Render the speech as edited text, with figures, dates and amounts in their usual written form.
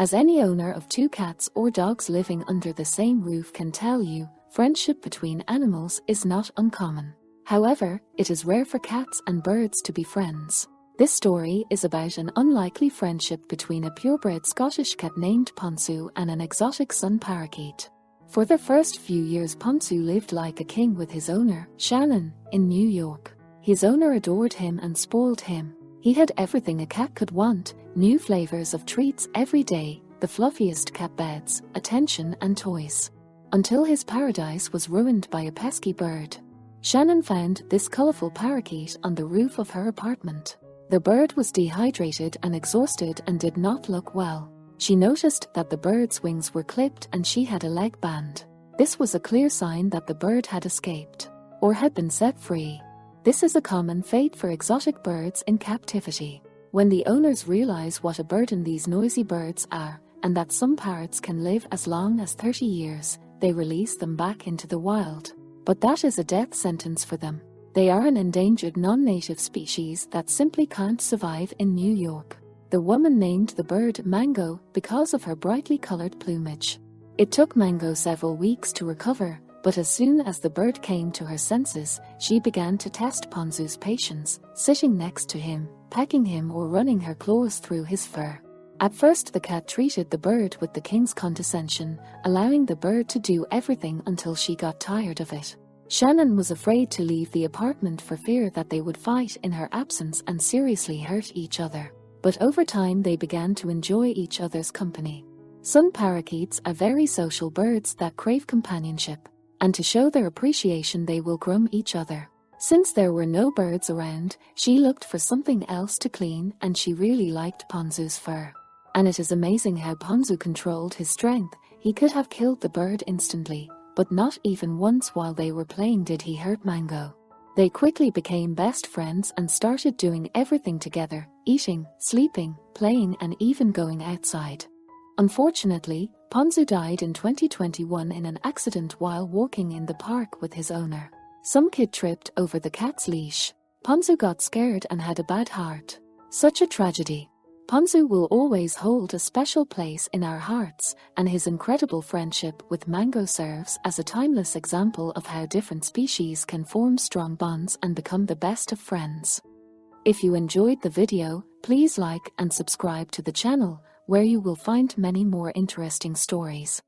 As any owner of 2 cats or dogs living under the same roof can tell you, friendship between animals is not uncommon. However, it is rare for cats and birds to be friends. This story is about an unlikely friendship between a purebred Scottish cat named Ponzu and an exotic sun parakeet. For the first few years, Ponzu lived like a king with his owner, Shannon, in New York. His owner adored him and spoiled him. He had everything a cat could want: new flavors of treats every day, the fluffiest cat beds, attention and toys. Until his paradise was ruined by a pesky bird. Shannon found this colorful parakeet on the roof of her apartment. The bird was dehydrated and exhausted and did not look well. She noticed that the bird's wings were clipped and she had a leg band. This was a clear sign that the bird had escaped, or had been set free. This is a common fate for exotic birds in captivity. When the owners realize what a burden these noisy birds are, and that some parrots can live as long as 30 years, they release them back into the wild. But that is a death sentence for them. They are an endangered non-native species that simply can't survive in New York. The woman named the bird Mango because of her brightly colored plumage. It took Mango several weeks to recover, but as soon as the bird came to her senses, she began to test Ponzu's patience, sitting next to him, pecking him or running her claws through his fur. At first the cat treated the bird with the king's condescension, allowing the bird to do everything until she got tired of it. Shannon was afraid to leave the apartment for fear that they would fight in her absence and seriously hurt each other. But over time they began to enjoy each other's company. Sun parakeets are very social birds that crave companionship, and to show their appreciation they will groom each other. Since there were no birds around, she looked for something else to clean, and she really liked Ponzu's fur. And it is amazing how Ponzu controlled his strength. He could have killed the bird instantly, but not even once while they were playing did he hurt Mango. They quickly became best friends and started doing everything together, eating, sleeping, playing and even going outside. Unfortunately, Ponzu died in 2021 in an accident while walking in the park with his owner. Some kid tripped over the cat's leash. Ponzu got scared and had a bad heart. Such a tragedy. Ponzu will always hold a special place in our hearts, and his incredible friendship with Mango serves as a timeless example of how different species can form strong bonds and become the best of friends. If you enjoyed the video, please like and subscribe to the channel, where you will find many more interesting stories.